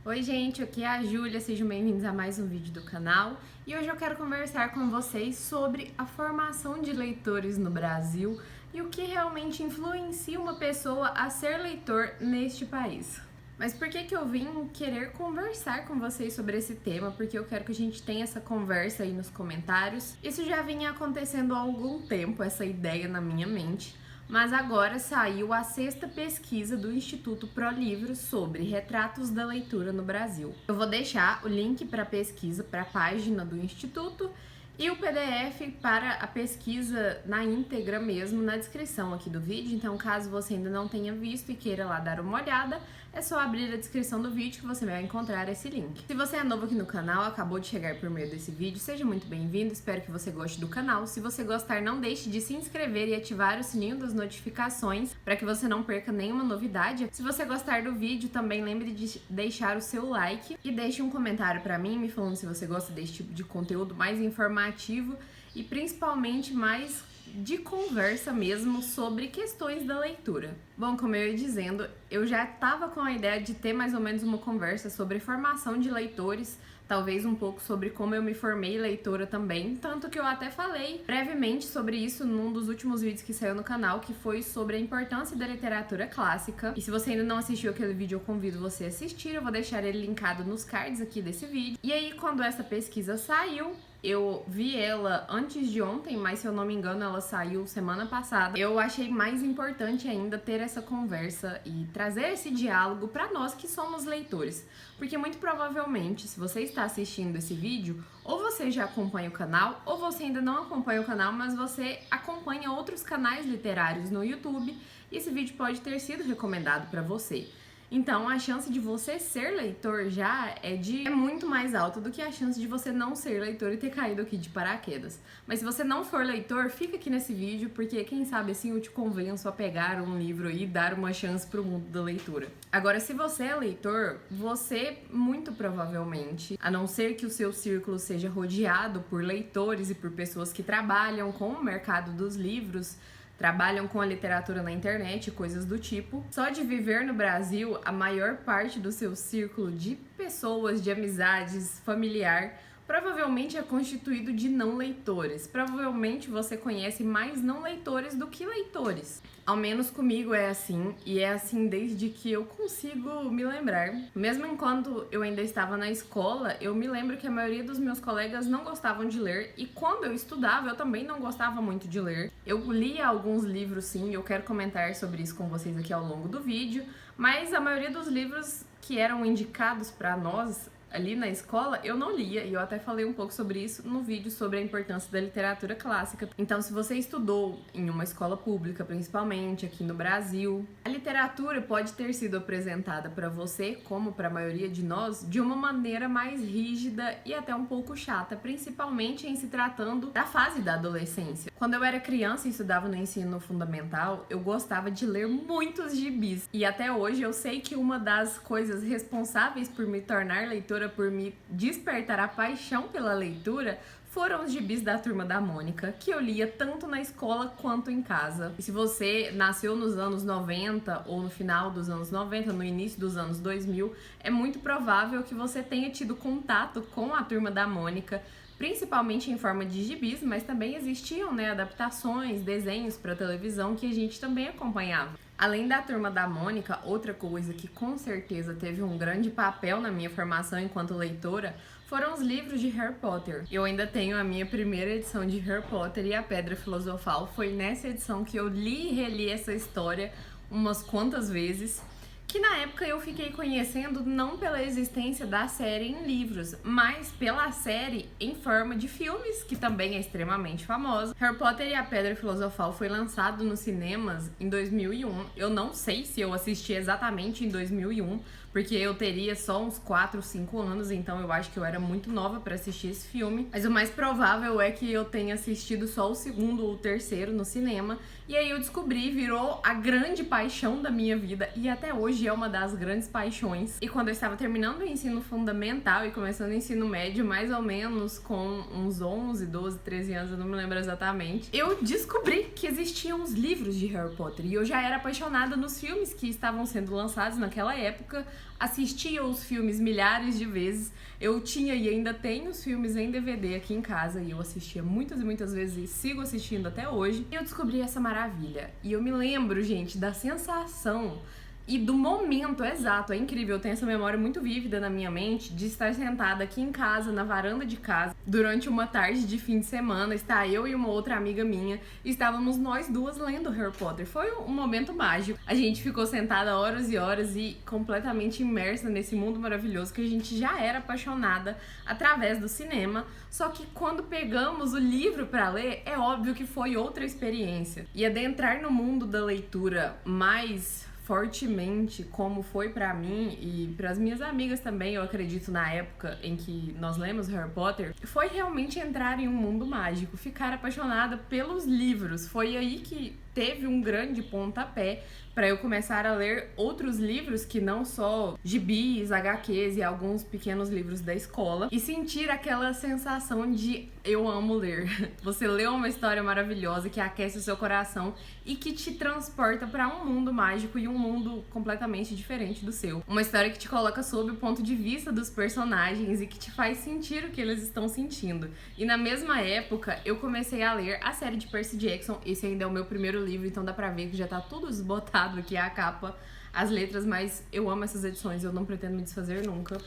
Oi gente, aqui é a Júlia, sejam bem-vindos a mais um vídeo do canal e hoje eu quero conversar com vocês sobre a formação de leitores no Brasil e o que realmente influencia uma pessoa a ser leitor neste país. Mas por que eu vim querer conversar com vocês sobre esse tema? Porque eu quero que a gente tenha essa conversa aí nos comentários. Isso já vinha acontecendo há algum tempo, essa ideia na minha mente. Mas agora saiu a 6ª pesquisa do Instituto ProLivros sobre retratos da leitura no Brasil. Eu vou deixar o link para a pesquisa, para a página do Instituto e o PDF para a pesquisa na íntegra mesmo na descrição aqui do vídeo. Então, caso você ainda não tenha visto e queira lá dar uma olhada, é só abrir a descrição do vídeo que você vai encontrar esse link. Se você é novo aqui no canal, acabou de chegar por meio desse vídeo, seja muito bem-vindo, espero que você goste do canal. Se você gostar, não deixe de se inscrever e ativar o sininho das notificações para que você não perca nenhuma novidade. Se você gostar do vídeo, também lembre de deixar o seu like e deixe um comentário para mim, me falando se você gosta desse tipo de conteúdo mais informativo e principalmente mais de conversa mesmo sobre questões da leitura. Bom, como eu ia dizendo, eu já estava com a ideia de ter mais ou menos uma conversa sobre formação de leitores, talvez um pouco sobre como eu me formei leitora também, tanto que eu até falei brevemente sobre isso num dos últimos vídeos que saiu no canal, que foi sobre a importância da literatura clássica. E se você ainda não assistiu aquele vídeo, eu convido você a assistir, eu vou deixar ele linkado nos cards aqui desse vídeo. E aí, quando essa pesquisa saiu, eu vi ela antes de ontem, mas se eu não me engano ela saiu semana passada. Eu achei mais importante ainda ter essa conversa e trazer esse diálogo para nós que somos leitores. Porque muito provavelmente, se você está assistindo esse vídeo, ou você já acompanha o canal, ou você ainda não acompanha o canal, mas você acompanha outros canais literários no YouTube e esse vídeo pode ter sido recomendado para você. Então, a chance de você ser leitor já é muito mais alta do que a chance de você não ser leitor e ter caído aqui de paraquedas. Mas se você não for leitor, fica aqui nesse vídeo, porque quem sabe assim eu te convenço a pegar um livro e dar uma chance pro mundo da leitura. Agora, se você é leitor, você muito provavelmente, a não ser que o seu círculo seja rodeado por leitores e por pessoas que trabalham com o mercado dos livros, trabalham com a literatura na internet, coisas do tipo. Só de viver no Brasil, a maior parte do seu círculo de pessoas, de amizades, familiar, provavelmente é constituído de não leitores. Provavelmente você conhece mais não leitores do que leitores. Ao menos comigo é assim, e é assim desde que eu consigo me lembrar. Mesmo enquanto eu ainda estava na escola, eu me lembro que a maioria dos meus colegas não gostavam de ler, e quando eu estudava, eu também não gostava muito de ler. Eu lia alguns livros sim, eu quero comentar sobre isso com vocês aqui ao longo do vídeo, mas a maioria dos livros que eram indicados para nós ali na escola, eu não lia, e eu até falei um pouco sobre isso no vídeo sobre a importância da literatura clássica. Então, se você estudou em uma escola pública, principalmente aqui no Brasil, a literatura pode ter sido apresentada para você, como para a maioria de nós, de uma maneira mais rígida e até um pouco chata, principalmente em se tratando da fase da adolescência. Quando eu era criança e estudava no ensino fundamental, eu gostava de ler muitos gibis, e até hoje eu sei que uma das coisas responsáveis por me tornar leitora, por me despertar a paixão pela leitura, foram os gibis da Turma da Mônica, que eu lia tanto na escola quanto em casa. E se você nasceu nos anos 90 ou no final dos anos 90, no início dos anos 2000, é muito provável que você tenha tido contato com a Turma da Mônica, principalmente em forma de gibis, mas também existiam, adaptações, desenhos para televisão que a gente também acompanhava. Além da Turma da Mônica, outra coisa que com certeza teve um grande papel na minha formação enquanto leitora foram os livros de Harry Potter. Eu ainda tenho a minha primeira edição de Harry Potter e a Pedra Filosofal. Foi nessa edição que eu li e reli essa história umas quantas vezes, que na época eu fiquei conhecendo não pela existência da série em livros, mas pela série em forma de filmes, que também é extremamente famosa. Harry Potter e a Pedra Filosofal foi lançado nos cinemas em 2001. Eu não sei se eu assisti exatamente em 2001, porque eu teria só uns 4, 5 anos, então eu acho que eu era muito nova para assistir esse filme. Mas o mais provável é que eu tenha assistido só o 2º ou o 3º no cinema, e aí eu descobri, virou a grande paixão da minha vida, e até hoje é uma das grandes paixões. E quando eu estava terminando o ensino fundamental e começando o ensino médio, mais ou menos com uns 11, 12, 13 anos, eu não me lembro exatamente, eu descobri que existiam os livros de Harry Potter, e eu já era apaixonada nos filmes que estavam sendo lançados naquela época, assistia os filmes milhares de vezes. Eu tinha e ainda tenho os filmes em DVD aqui em casa e eu assistia muitas e muitas vezes e sigo assistindo até hoje. E eu descobri essa maravilha. E eu me lembro, gente, da sensação e do momento exato. É incrível, eu tenho essa memória muito vívida na minha mente de estar sentada aqui em casa, na varanda de casa, durante uma tarde de fim de semana. Está eu e uma outra amiga minha, estávamos nós duas lendo Harry Potter. Foi um momento mágico. A gente ficou sentada horas e horas e completamente imersa nesse mundo maravilhoso que a gente já era apaixonada através do cinema. Só que quando pegamos o livro para ler, é óbvio que foi outra experiência. E adentrar no mundo da leitura mais fortemente, como foi pra mim e pras minhas amigas também, eu acredito, na época em que nós lemos Harry Potter, foi realmente entrar em um mundo mágico, ficar apaixonada pelos livros. Foi aí que teve um grande pontapé para eu começar a ler outros livros que não só gibis, HQs e alguns pequenos livros da escola e sentir aquela sensação de eu amo ler. Você lê uma história maravilhosa que aquece o seu coração e que te transporta para um mundo mágico e um mundo completamente diferente do seu. Uma história que te coloca sob o ponto de vista dos personagens e que te faz sentir o que eles estão sentindo. E na mesma época, eu comecei a ler a série de Percy Jackson. Esse ainda é o meu primeiro livro, então dá pra ver que já tá tudo desbotado aqui, a capa, as letras, mas eu amo essas edições, eu não pretendo me desfazer nunca.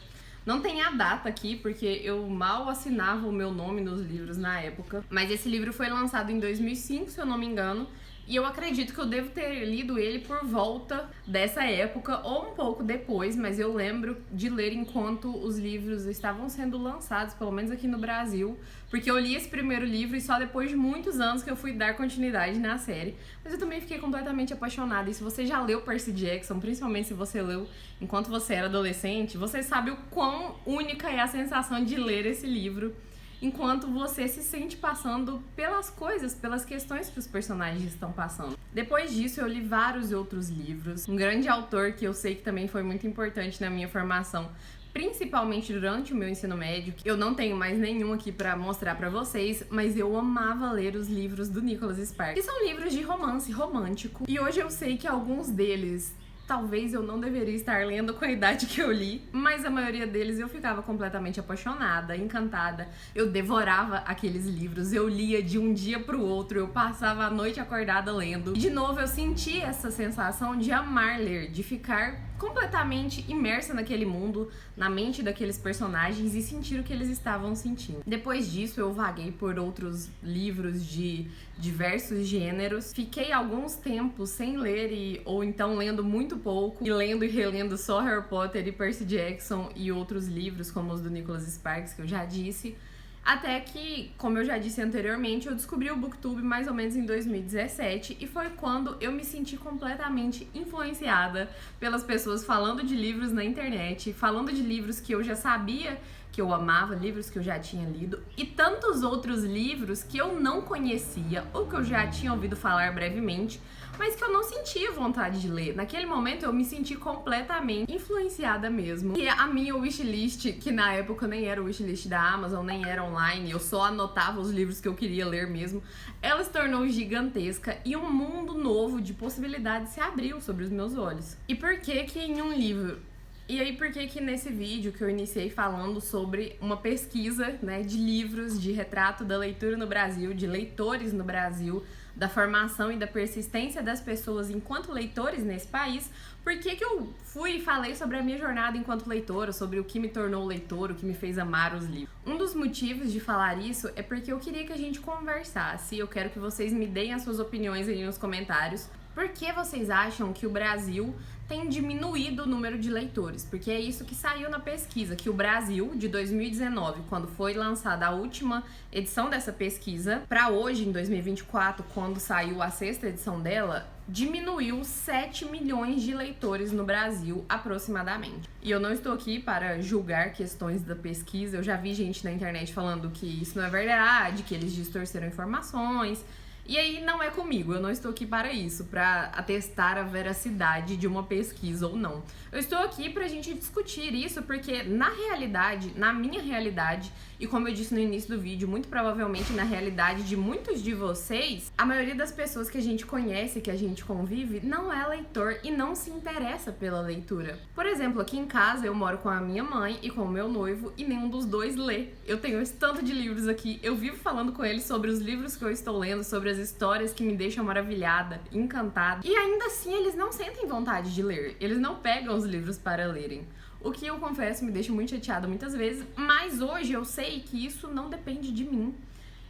Não tem a data aqui, porque eu mal assinava o meu nome nos livros na época, mas esse livro foi lançado em 2005, se eu não me engano, e eu acredito que eu devo ter lido ele por volta dessa época ou um pouco depois, mas eu lembro de ler enquanto os livros estavam sendo lançados, pelo menos aqui no Brasil, porque eu li esse primeiro livro e só depois de muitos anos que eu fui dar continuidade na série. Mas eu também fiquei completamente apaixonada. E se você já leu Percy Jackson, principalmente se você leu enquanto você era adolescente, você sabe o quão única é a sensação de ler esse livro enquanto você se sente passando pelas coisas, pelas questões que os personagens estão passando. Depois disso, eu li vários outros livros. Um grande autor que eu sei que também foi muito importante na minha formação, principalmente durante o meu ensino médio, que eu não tenho mais nenhum aqui pra mostrar pra vocês, mas eu amava ler os livros do Nicholas Sparks, que são livros de romance romântico. E hoje eu sei que alguns deles talvez eu não deveria estar lendo com a idade que eu li, mas a maioria deles eu ficava completamente apaixonada, encantada. Eu devorava aqueles livros, eu lia de um dia pro outro, eu passava a noite acordada lendo. E de novo eu senti essa sensação de amar ler, de ficar completamente imersa naquele mundo, na mente daqueles personagens e sentir o que eles estavam sentindo. Depois disso, eu vaguei por outros livros de diversos gêneros. Fiquei alguns tempos sem ler ou então lendo muito pouco e lendo e relendo só Harry Potter e Percy Jackson e outros livros como os do Nicholas Sparks, que eu já disse. Até que, como eu já disse anteriormente, eu descobri o BookTube mais ou menos em 2017 e foi quando eu me senti completamente influenciada pelas pessoas falando de livros na internet, falando de livros que eu já sabia que eu amava, livros que eu já tinha lido e tantos outros livros que eu não conhecia ou que eu já tinha ouvido falar brevemente, mas que eu não sentia vontade de ler. Naquele momento eu me senti completamente influenciada mesmo. E a minha wishlist, que na época nem era o wishlist da Amazon, nem era online, eu só anotava os livros que eu queria ler mesmo, ela se tornou gigantesca e um mundo novo de possibilidades se abriu sobre os meus olhos. E por que que em um livro... E aí, por que que nesse vídeo que eu iniciei falando sobre uma pesquisa, né, de livros, de retrato da leitura no Brasil, de leitores no Brasil, da formação e da persistência das pessoas enquanto leitores nesse país, por que que eu fui e falei sobre a minha jornada enquanto leitora, sobre o que me tornou leitor, o que me fez amar os livros? Um dos motivos de falar isso é porque eu queria que a gente conversasse, eu quero que vocês me deem as suas opiniões aí nos comentários. Por que vocês acham que o Brasil tem diminuído o número de leitores? Porque é isso que saiu na pesquisa, que o Brasil, de 2019, quando foi lançada a última edição dessa pesquisa, para hoje, em 2024, quando saiu a sexta edição dela, diminuiu 7 milhões de leitores no Brasil, aproximadamente. E eu não estou aqui para julgar questões da pesquisa, eu já vi gente na internet falando que isso não é verdade, que eles distorceram informações. E aí não é comigo, eu não estou aqui para isso, para atestar a veracidade de uma pesquisa ou não. Eu estou aqui pra gente discutir isso porque na realidade, na minha realidade, e como eu disse no início do vídeo, muito provavelmente na realidade de muitos de vocês, a maioria das pessoas que a gente conhece, que a gente convive, não é leitor e não se interessa pela leitura. Por exemplo, aqui em casa eu moro com a minha mãe e com o meu noivo e nenhum dos dois lê. Eu tenho esse tanto de livros aqui, eu vivo falando com eles sobre os livros que eu estou lendo, sobre as histórias que me deixam maravilhada, encantada. E ainda assim eles não sentem vontade de ler, eles não pegam os livros para lerem. O que eu confesso me deixa muito chateada muitas vezes, mas hoje eu sei que isso não depende de mim,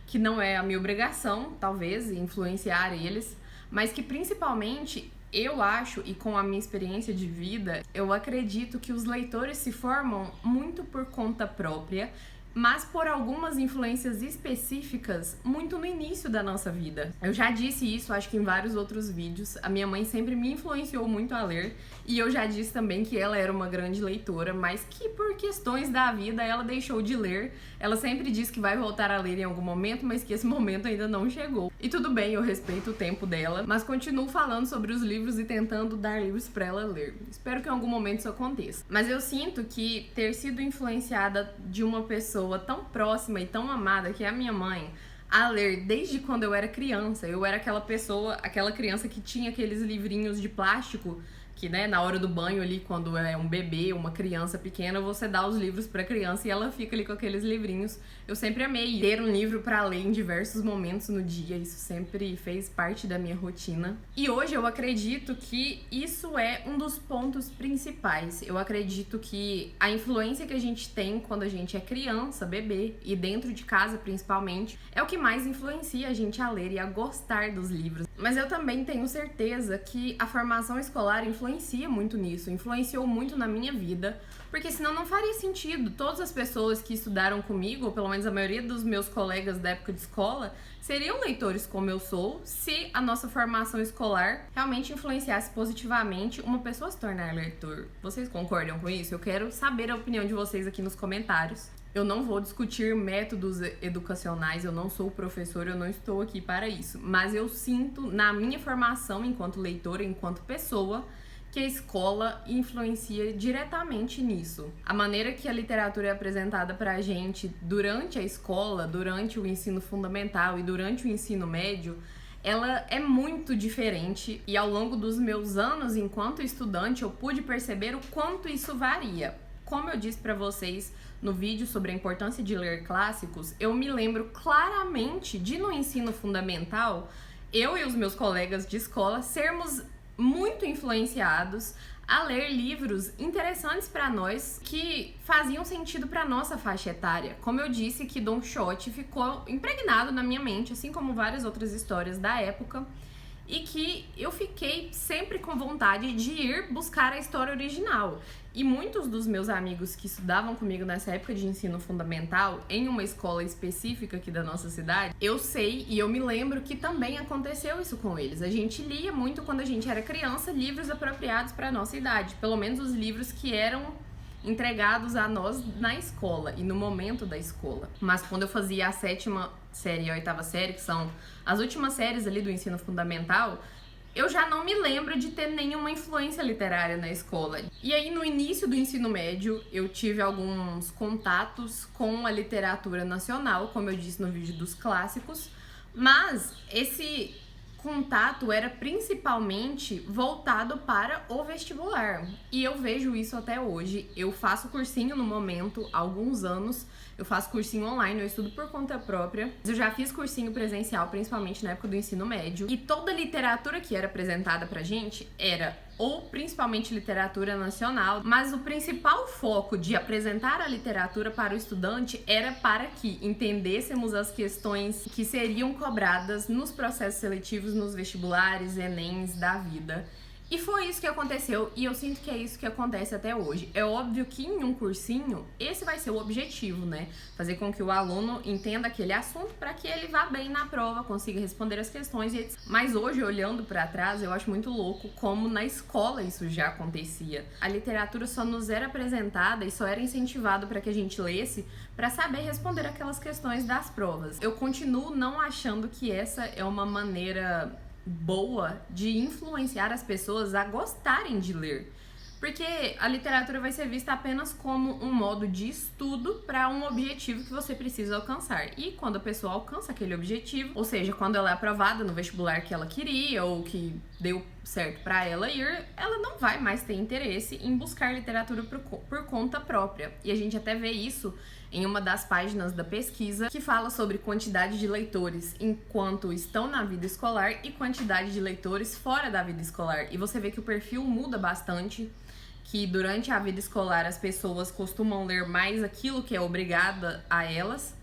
que não é a minha obrigação, talvez, influenciar eles, mas que principalmente eu acho, e com a minha experiência de vida, eu acredito que os leitores se formam muito por conta própria, mas por algumas influências específicas muito no início da nossa vida. Eu já disse isso, acho que em vários outros vídeos. A minha mãe sempre me influenciou muito a ler e eu já disse também que ela era uma grande leitora, mas que por questões da vida ela deixou de ler. Ela sempre diz que vai voltar a ler em algum momento, mas que esse momento ainda não chegou. E tudo bem, eu respeito o tempo dela, mas continuo falando sobre os livros e tentando dar livros para ela ler. Espero que em algum momento isso aconteça. Mas eu sinto que ter sido influenciada de uma pessoa tão próxima e tão amada que é a minha mãe, a ler desde quando eu era criança. Eu era aquela pessoa, aquela criança que tinha aqueles livrinhos de plástico que, né, na hora do banho ali, quando é um bebê, uma criança pequena, você dá os livros pra criança e ela fica ali com aqueles livrinhos. Eu sempre amei ter um livro pra ler em diversos momentos no dia, isso sempre fez parte da minha rotina. E hoje eu acredito que isso é um dos pontos principais. Eu acredito que a influência que a gente tem quando a gente é criança, bebê, e dentro de casa principalmente, é o que mais influencia a gente a ler e a gostar dos livros. Mas eu também tenho certeza que a formação escolar influencia muito nisso, influenciou muito na minha vida, porque senão não faria sentido. Todas as pessoas que estudaram comigo, ou pelo menos a maioria dos meus colegas da época de escola, seriam leitores como eu sou, se a nossa formação escolar realmente influenciasse positivamente uma pessoa a se tornar leitor. Vocês concordam com isso? Eu quero saber a opinião de vocês aqui nos comentários. Eu não vou discutir métodos educacionais, eu não sou professor, eu não estou aqui para isso. Mas eu sinto na minha formação enquanto leitora, enquanto pessoa, que a escola influencia diretamente nisso. A maneira que a literatura é apresentada pra gente durante a escola, durante o ensino fundamental e durante o ensino médio, ela é muito diferente e ao longo dos meus anos enquanto estudante eu pude perceber o quanto isso varia. Como eu disse pra vocês no vídeo sobre a importância de ler clássicos, eu me lembro claramente de no ensino fundamental, eu e os meus colegas de escola sermos muito influenciados a ler livros interessantes para nós que faziam sentido para nossa faixa etária. Como eu disse, que Don Quixote ficou impregnado na minha mente, assim como várias outras histórias da época, e que eu fiquei sempre com vontade de ir buscar a história original. E muitos dos meus amigos que estudavam comigo nessa época de ensino fundamental, em uma escola específica aqui da nossa cidade, eu sei e eu me lembro que também aconteceu isso com eles. A gente lia muito quando a gente era criança livros apropriados para a nossa idade, pelo menos os livros que eram entregados a nós na escola e no momento da escola. Mas quando eu fazia a 7ª série e a 8ª série, que são as últimas séries ali do ensino fundamental, eu já não me lembro de ter nenhuma influência literária na escola. E aí, no início do ensino médio, eu tive alguns contatos com a literatura nacional, como eu disse no vídeo dos clássicos, mas esse contato era principalmente voltado para o vestibular. E eu vejo isso até hoje. Eu faço cursinho no momento, há alguns anos. Eu faço cursinho online, eu estudo por conta própria. Eu já fiz cursinho presencial, principalmente na época do ensino médio. E toda a literatura que era apresentada pra gente era ou principalmente literatura nacional, mas o principal foco de apresentar a literatura para o estudante era para que entendêssemos as questões que seriam cobradas nos processos seletivos, nos vestibulares, Enems da vida. E foi isso que aconteceu e eu sinto que é isso que acontece até hoje. É óbvio que em um cursinho, esse vai ser o objetivo, né? Fazer com que o aluno entenda aquele assunto para que ele vá bem na prova, consiga responder as questões e etc. Mas hoje, olhando para trás, eu acho muito louco como na escola isso já acontecia. A literatura só nos era apresentada e só era incentivado para que a gente lesse para saber responder aquelas questões das provas. Eu continuo não achando que essa é uma maneira boa de influenciar as pessoas a gostarem de ler. Porque a literatura vai ser vista apenas como um modo de estudo para um objetivo que você precisa alcançar. E quando a pessoa alcança aquele objetivo, ou seja, quando ela é aprovada no vestibular que ela queria ou que deu certo para ela ir, ela não vai mais ter interesse em buscar literatura por conta própria. E a gente até vê isso em uma das páginas da pesquisa que fala sobre quantidade de leitores enquanto estão na vida escolar e quantidade de leitores fora da vida escolar. E você vê que o perfil muda bastante, que durante a vida escolar as pessoas costumam ler mais aquilo que é obrigada a elas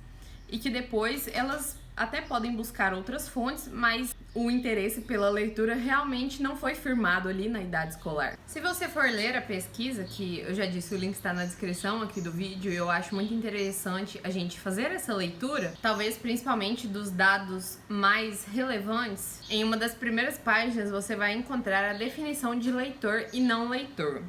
e que depois elas até podem buscar outras fontes, mas o interesse pela leitura realmente não foi firmado ali na idade escolar. Se você for ler a pesquisa, que eu já disse, o link está na descrição aqui do vídeo, e eu acho muito interessante a gente fazer essa leitura, talvez principalmente dos dados mais relevantes. Em uma das primeiras páginas você vai encontrar a definição de leitor e não leitor.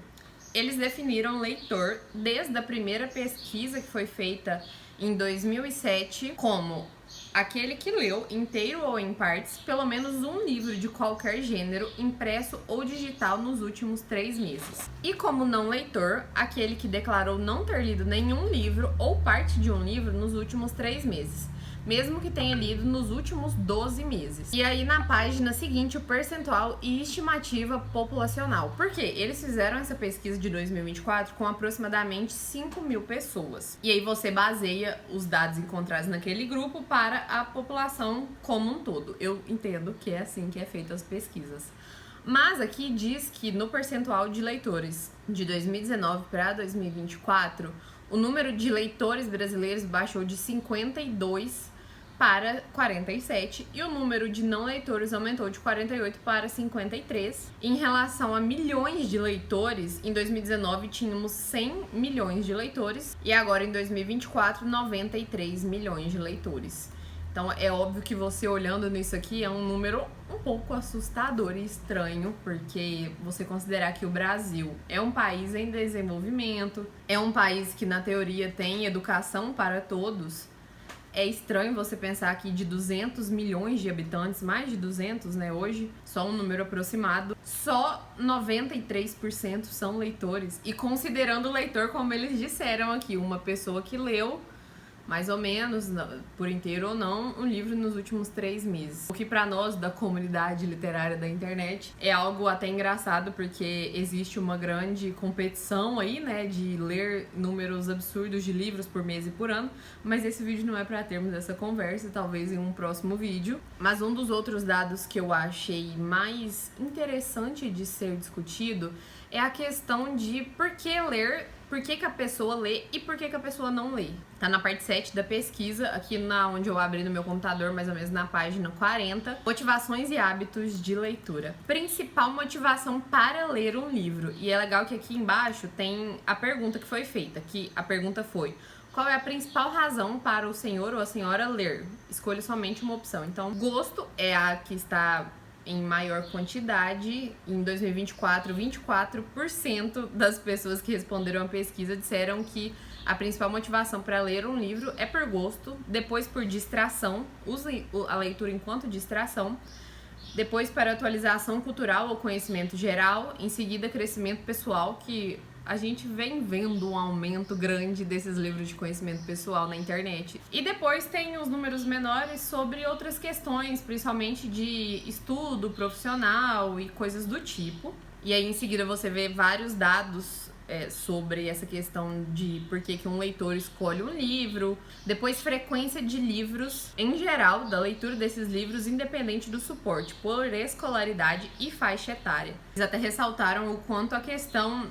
Eles definiram leitor desde a primeira pesquisa que foi feita em 2007 como aquele que leu, inteiro ou em partes, pelo menos um livro de qualquer gênero, impresso ou digital nos últimos 3 meses. E como não leitor, aquele que declarou não ter lido nenhum livro ou parte de um livro nos últimos 3 meses. Mesmo que tenha lido nos últimos 12 meses. E aí na página seguinte o percentual e estimativa populacional. Porque eles fizeram essa pesquisa de 2024 com aproximadamente 5.000 pessoas. E aí você baseia os dados encontrados naquele grupo para a população como um todo. Eu entendo que é assim que é feita as pesquisas. Mas aqui diz que no percentual de leitores de 2019 para 2024, o número de leitores brasileiros baixou de 52 para 47 e o número de não leitores aumentou de 48 para 53. Em relação a milhões de leitores, em 2019 tínhamos 100 milhões de leitores e agora em 2024, 93 milhões de leitores. Então é óbvio que você olhando nisso aqui é um número um pouco assustador e estranho, porque você considerar que o Brasil é um país em desenvolvimento, é um país que na teoria tem educação para todos. É estranho você pensar que de 200 milhões de habitantes, mais de 200, né, hoje, só um número aproximado, só 93% são leitores. E considerando o leitor, como eles disseram aqui, uma pessoa que leu mais ou menos, por inteiro ou não, um livro nos últimos 3 meses. O que pra nós, da comunidade literária da internet, é algo até engraçado, porque existe uma grande competição aí, né, de ler números absurdos de livros por mês e por ano, mas esse vídeo não é pra termos essa conversa, talvez em um próximo vídeo. Mas um dos outros dados que eu achei mais interessante de ser discutido é a questão de por que ler, por que a pessoa lê e por que a pessoa não lê. Tá na parte 7 da pesquisa, aqui onde eu abri no meu computador, mais ou menos na página 40. Motivações e hábitos de leitura. Principal motivação para ler um livro. E é legal que aqui embaixo tem a pergunta que foi feita, que a pergunta foi: qual é a principal razão para o senhor ou a senhora ler? Escolha somente uma opção. Então, gosto é a que está em maior quantidade. Em 2024, 24% das pessoas que responderam a pesquisa disseram que a principal motivação para ler um livro é por gosto, depois por distração, use a leitura enquanto distração, depois para atualização cultural ou conhecimento geral, em seguida crescimento pessoal, que a gente vem vendo um aumento grande desses livros de conhecimento pessoal na internet. E depois tem os números menores sobre outras questões, principalmente de estudo profissional e coisas do tipo. E aí em seguida você vê vários dados sobre essa questão de por que um leitor escolhe um livro. Depois, frequência de livros em geral, da leitura desses livros, independente do suporte, por escolaridade e faixa etária. Eles até ressaltaram o quanto a questão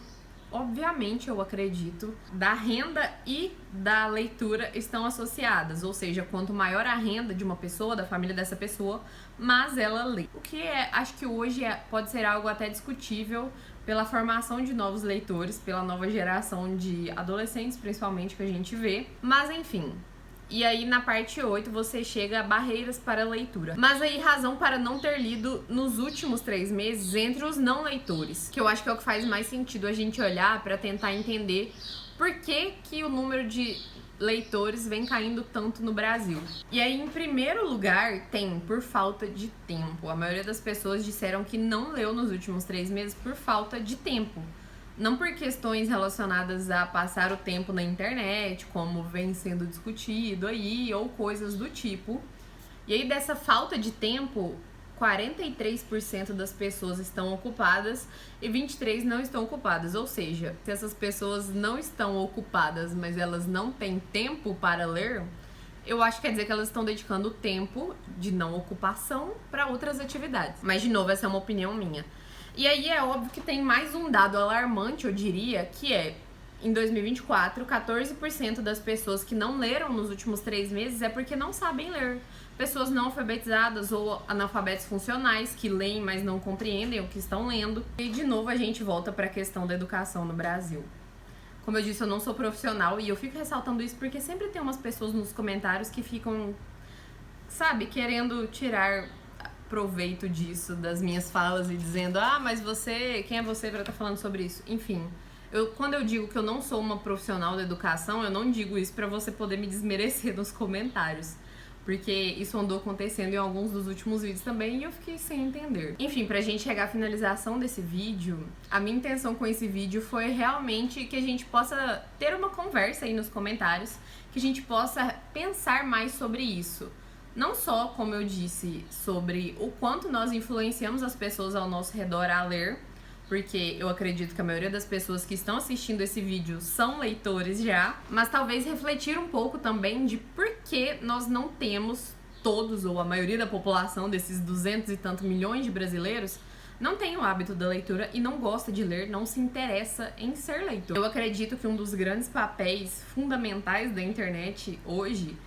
obviamente eu acredito, da renda e da leitura estão associadas, ou seja, quanto maior a renda de uma pessoa, da família dessa pessoa, mais ela lê. O que acho que hoje pode ser algo até discutível pela formação de novos leitores, pela nova geração de adolescentes, principalmente, que a gente vê. Mas enfim. E aí, na parte 8, você chega a barreiras para a leitura. Mas aí, razão para não ter lido nos últimos 3 meses entre os não leitores. Que eu acho que é o que faz mais sentido a gente olhar para tentar entender por que o número de leitores vem caindo tanto no Brasil. E aí, em primeiro lugar, tem por falta de tempo. A maioria das pessoas disseram que não leu nos últimos 3 meses por falta de tempo. Não por questões relacionadas a passar o tempo na internet, como vem sendo discutido aí, ou coisas do tipo. E aí, dessa falta de tempo, 43% das pessoas estão ocupadas e 23% não estão ocupadas. Ou seja, se essas pessoas não estão ocupadas, mas elas não têm tempo para ler, eu acho que quer dizer que elas estão dedicando o tempo de não ocupação para outras atividades. Mas, de novo, essa é uma opinião minha. E aí é óbvio que tem mais um dado alarmante, eu diria, que é, em 2024, 14% das pessoas que não leram nos últimos 3 meses é porque não sabem ler. Pessoas não alfabetizadas ou analfabetos funcionais que leem, mas não compreendem o que estão lendo. E, de novo, a gente volta para a questão da educação no Brasil. Como eu disse, eu não sou profissional e eu fico ressaltando isso porque sempre tem umas pessoas nos comentários que ficam, sabe, querendo tirar proveito disso, das minhas falas, e dizendo, mas você, quem é você para estar falando sobre isso? Enfim, quando eu digo que eu não sou uma profissional da educação, eu não digo isso para você poder me desmerecer nos comentários, porque isso andou acontecendo em alguns dos últimos vídeos também e eu fiquei sem entender. Enfim, pra gente chegar à finalização desse vídeo, a minha intenção com esse vídeo foi realmente que a gente possa ter uma conversa aí nos comentários, que a gente possa pensar mais sobre isso. Não só, como eu disse, sobre o quanto nós influenciamos as pessoas ao nosso redor a ler, porque eu acredito que a maioria das pessoas que estão assistindo esse vídeo são leitores já, mas talvez refletir um pouco também de por que nós não temos todos, ou a maioria da população desses 200 e tantos milhões de brasileiros, não tem o hábito da leitura e não gosta de ler, não se interessa em ser leitor. Eu acredito que um dos grandes papéis fundamentais da internet hoje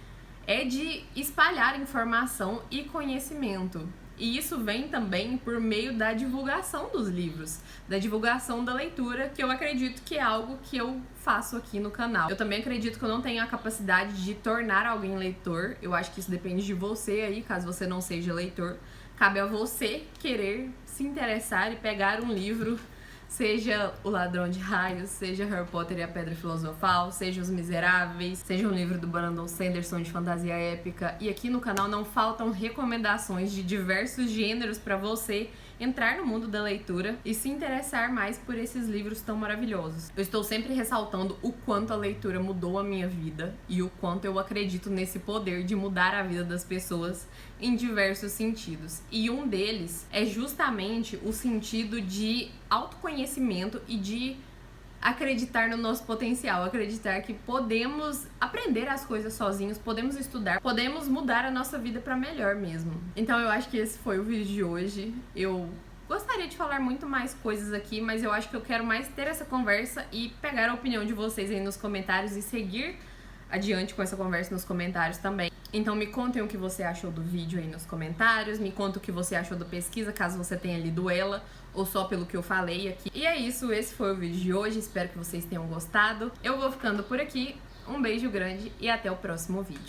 é de espalhar informação e conhecimento. E isso vem também por meio da divulgação dos livros, da divulgação da leitura, que eu acredito que é algo que eu faço aqui no canal. Eu também acredito que eu não tenho a capacidade de tornar alguém leitor. Eu acho que isso depende de você aí, caso você não seja leitor. Cabe a você querer se interessar e pegar um livro, seja O Ladrão de Raios, seja Harry Potter e a Pedra Filosofal, seja Os Miseráveis, seja um livro do Brandon Sanderson de fantasia épica. E aqui no canal não faltam recomendações de diversos gêneros para você entrar no mundo da leitura e se interessar mais por esses livros tão maravilhosos. Eu estou sempre ressaltando o quanto a leitura mudou a minha vida e o quanto eu acredito nesse poder de mudar a vida das pessoas em diversos sentidos. E um deles é justamente o sentido de autoconhecimento e de acreditar no nosso potencial, acreditar que podemos aprender as coisas sozinhos, podemos estudar, podemos mudar a nossa vida para melhor mesmo. Então eu acho que esse foi o vídeo de hoje. Eu gostaria de falar muito mais coisas aqui, mas eu acho que eu quero mais ter essa conversa e pegar a opinião de vocês aí nos comentários e seguir adiante com essa conversa nos comentários também. Então me contem o que você achou do vídeo aí nos comentários, me conta o que você achou da pesquisa, caso você tenha lido ela, ou só pelo que eu falei aqui. E é isso, esse foi o vídeo de hoje, espero que vocês tenham gostado. Eu vou ficando por aqui, um beijo grande e até o próximo vídeo.